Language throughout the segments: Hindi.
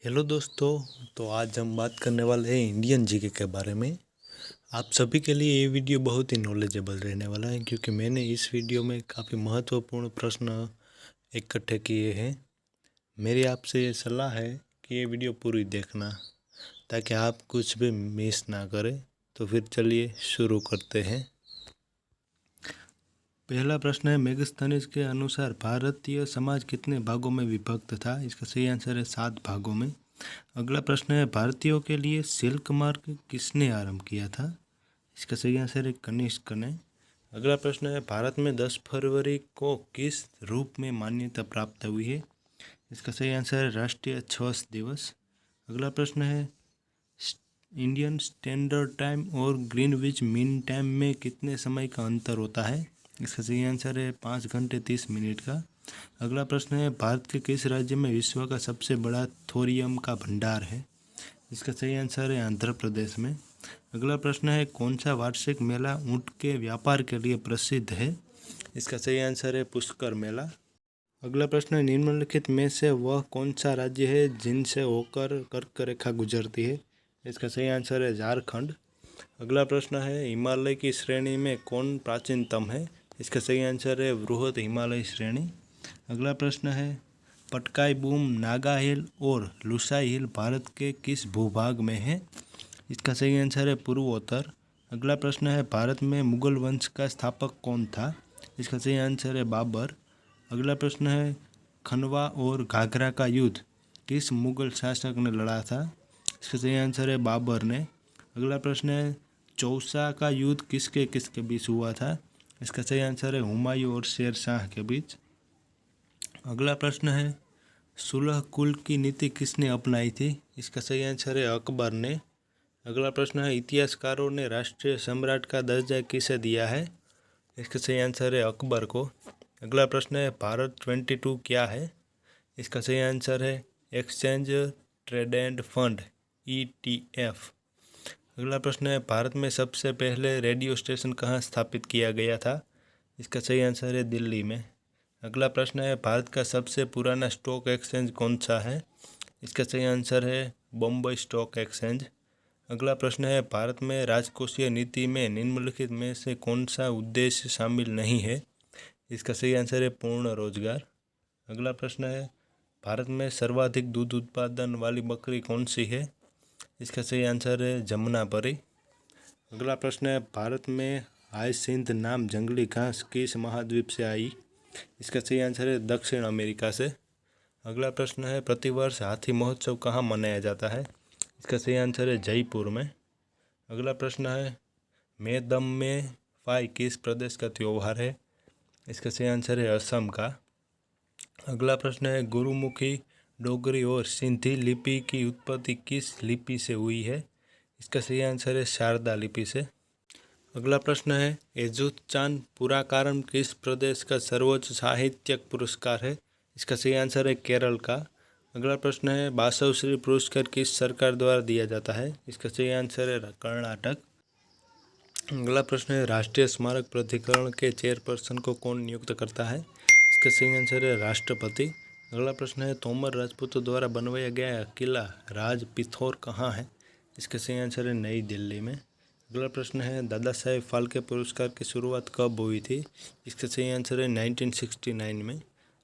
हेलो दोस्तों। तो आज हम बात करने वाले हैं इंडियन जीके के बारे में। आप सभी के लिए ये वीडियो बहुत ही नॉलेजेबल रहने वाला है, क्योंकि मैंने इस वीडियो में काफ़ी महत्वपूर्ण प्रश्न इकट्ठे किए हैं। मेरी आपसे ये सलाह है कि ये वीडियो पूरी देखना, ताकि आप कुछ भी मिस ना करें। तो फिर चलिए शुरू करते हैं। पहला प्रश्न है, मेगास्थनीज के अनुसार भारतीय समाज कितने भागों में विभक्त था? इसका सही आंसर है 7 भागों में। अगला प्रश्न है, भारतीयों के लिए सिल्क मार्ग किसने आरंभ किया था? इसका सही आंसर है कनिष्क ने। अगला प्रश्न है, भारत में 10 फरवरी को किस रूप में मान्यता प्राप्त हुई है? इसका सही आंसर है राष्ट्रीय छठ दिवस। अगला प्रश्न है, इंडियन स्टैंडर्ड टाइम और ग्रीनविच मीन टाइम में कितने समय का अंतर होता है? इसका सही आंसर है 5 घंटे 30 मिनट का। अगला प्रश्न है, भारत के किस राज्य में विश्व का सबसे बड़ा थोरियम का भंडार है? इसका सही आंसर है आंध्र प्रदेश में। अगला प्रश्न है, कौन सा वार्षिक मेला ऊंट के व्यापार के लिए प्रसिद्ध है? इसका सही आंसर है पुष्कर मेला। अगला प्रश्न है, निम्नलिखित में से वह कौन सा राज्य है जिनसे होकर कर्क रेखा गुजरती है? इसका सही आंसर है झारखंड। अगला प्रश्न है, हिमालय की श्रेणी में कौन प्राचीनतम है? इसका सही आंसर है बृहद हिमालय श्रेणी। अगला प्रश्न है, पटकाई बूम, नागा हिल और लुसाई हिल भारत के किस भूभाग में है? इसका सही आंसर है पूर्वोत्तर। अगला प्रश्न है, भारत में मुगल वंश का स्थापक कौन था? इसका सही आंसर है बाबर। अगला प्रश्न है, खनवा और घाघरा का युद्ध किस मुगल शासक ने लड़ा था? इसका सही आंसर है बाबर ने। अगला प्रश्न है, चौसा का युद्ध किसके बीच हुआ था? इसका सही आंसर है हुमायूं और शेर शाह के बीच। अगला प्रश्न है, सुलह कुल की नीति किसने अपनाई थी? इसका सही आंसर है अकबर ने। अगला प्रश्न है, इतिहासकारों ने राष्ट्रीय सम्राट का दर्जा किसे दिया है? इसका सही आंसर है अकबर को। अगला प्रश्न है, भारत 22 क्या है? इसका सही आंसर है एक्सचेंज ट्रेडेड फंड ETF। अगला प्रश्न है, भारत में सबसे पहले रेडियो स्टेशन कहाँ स्थापित किया गया था? इसका सही आंसर है दिल्ली में। अगला प्रश्न है, भारत का सबसे पुराना स्टॉक एक्सचेंज कौन सा है? इसका सही आंसर है बॉम्बे स्टॉक एक्सचेंज। अगला प्रश्न है, भारत में राजकोषीय नीति में निम्नलिखित में से कौन सा उद्देश्य शामिल नहीं है? इसका सही आंसर है पूर्ण रोजगार। अगला प्रश्न है, भारत में सर्वाधिक दूध उत्पादन वाली बकरी कौन सी है? इसका सही आंसर है जमुनापरी। अगला प्रश्न है, भारत में हायसिंथ नाम जंगली घास किस महाद्वीप से आई? इसका सही आंसर है दक्षिण अमेरिका से। अगला प्रश्न है, प्रतिवर्ष हाथी महोत्सव कहाँ मनाया जाता है? इसका सही आंसर है जयपुर में। अगला प्रश्न है, मेदम में फाई किस प्रदेश का त्यौहार है? इसका सही आंसर है असम का। अगला प्रश्न है, गुरुमुखी, डोगरी और सिंधी लिपि की उत्पत्ति किस लिपि से हुई है? इसका सही आंसर है शारदा लिपि से। अगला प्रश्न है, एजुतचान पुरस्कार किस प्रदेश का सर्वोच्च साहित्यिक पुरस्कार है? इसका सही आंसर है केरल का। अगला प्रश्न है, बासवश्री पुरस्कार किस सरकार द्वारा दिया जाता है? इसका सही आंसर है कर्नाटक। अगला प्रश्न है, राष्ट्रीय स्मारक प्राधिकरण के चेयरपर्सन को कौन नियुक्त करता है? इसका सही आंसर है राष्ट्रपति। अगला प्रश्न है, तोमर राजपूतों द्वारा बनवाया गया किला राज पिथौर कहाँ है? इसका सही आंसर है नई दिल्ली में। अगला प्रश्न है, दादा साहेब फाल्के पुरस्कार की शुरुआत कब हुई थी? इसका सही आंसर है 1969 में।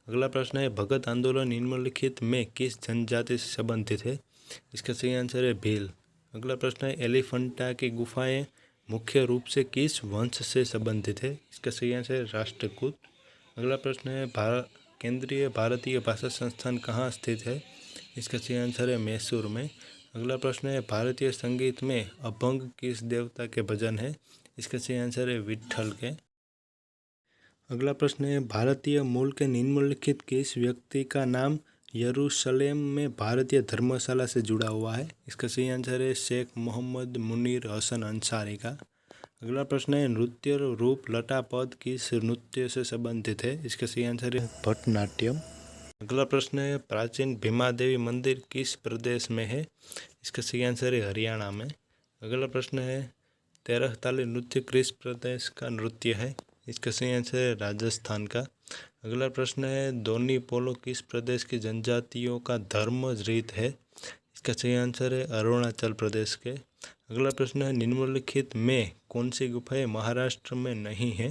अगला प्रश्न है, भगत आंदोलन निम्नलिखित में किस जनजाति से संबंधित है? इसका सही आंसर है भील। अगला प्रश्न है, एलिफेंटा की गुफाएं मुख्य रूप से किस वंश से संबंधित है? इसका सही आंसर है राष्ट्रकूट। अगला प्रश्न है, केंद्रीय भारतीय भाषा संस्थान कहाँ स्थित है? इसका सही आंसर है मैसूर में। अगला प्रश्न है, भारतीय संगीत में अभंग किस देवता के भजन है? इसका सही आंसर है विट्ठल के। अगला प्रश्न है, भारतीय मूल के निम्नलिखित किस व्यक्ति का नाम यरूशलेम में भारतीय धर्मशाला से जुड़ा हुआ है? इसका सही आंसर है शेख मोहम्मद मुनीर हसन अंसारी का। अगला प्रश्न है, नृत्य रूप लटापद किस नृत्य से संबंधित है? इसका सही आंसर है भरतनाट्यम। अगला प्रश्न है, प्राचीन भीमा देवी मंदिर किस प्रदेश में है? इसका सही आंसर है हरियाणा में। अगला प्रश्न है, 13 ताली नृत्य किस प्रदेश का नृत्य है? इसका सही आंसर है राजस्थान का। अगला प्रश्न है, दोनी पोलो किस प्रदेश की जनजातियों का धर्म रीत है? इसका सही आंसर है अरुणाचल प्रदेश के। अगला प्रश्न है निम्नलिखित में कौन सी गुफाएं महाराष्ट्र में नहीं है?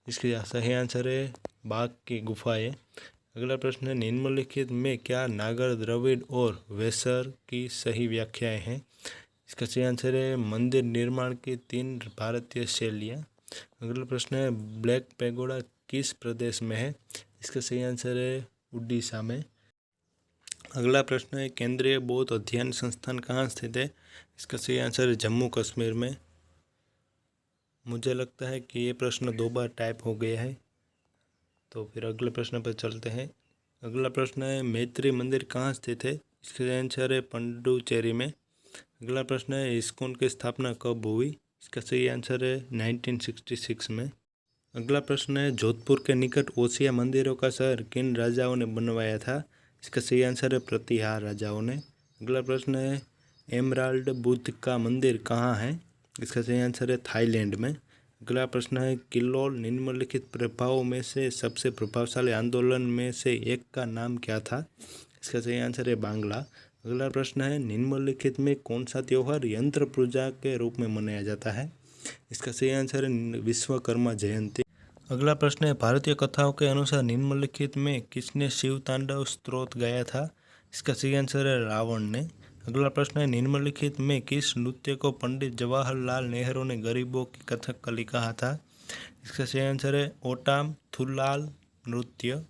इसका सही आंसर है बाघ की गुफाएं। अगला प्रश्न है निम्नलिखित में क्या नागर, द्रविड़ और वेसर की सही व्याख्याएं हैं? इसका सही आंसर है मंदिर निर्माण की 3 भारतीय शैलियाँ। अगला प्रश्न है ब्लैक पैगोडा किस प्रदेश में है? इसका सही आंसर है उड़ीसा में। अगला प्रश्न है केंद्रीय बौद्ध अध्ययन संस्थान कहाँ स्थित है? इसका सही आंसर है जम्मू कश्मीर में। मुझे लगता है कि ये प्रश्न 2 बार टाइप हो गया है, तो फिर अगले प्रश्न पर चलते हैं। अगला प्रश्न है मैत्री मंदिर कहाँ स्थित है? इसका आंसर है पंडुचेरी में। अगला प्रश्न है इस्कॉन की स्थापना कब हुई? इसका सही आंसर है 1966 में। अगला प्रश्न है जोधपुर के निकट ओसिया मंदिरों का शहर किन राजाओं ने बनवाया था? इसका सही आंसर है प्रतिहार राजाओं ने। अगला प्रश्न है एमराल्ड बुद्ध का मंदिर कहाँ है? इसका सही आंसर है थाईलैंड में। अगला प्रश्न है किल्लोल निम्नलिखित प्रभावों में से सबसे प्रभावशाली आंदोलन में से एक का नाम क्या था? इसका सही आंसर है बांग्ला। अगला प्रश्न है निम्नलिखित में कौन सा त्यौहार यंत्र पूजा के रूप में मनाया जाता है? इसका सही आंसर है विश्वकर्मा जयंती। अगला प्रश्न है भारतीय कथाओं के अनुसार निम्नलिखित में किसने शिव तांडव स्तोत्र गाया था? इसका सही आंसर है रावण ने। अगला प्रश्न है निम्नलिखित में किस नृत्य को पंडित जवाहरलाल नेहरू ने गरीबों की कथकली कहा था? इसका सही आंसर है ओटाम थुल्लाल नृत्य।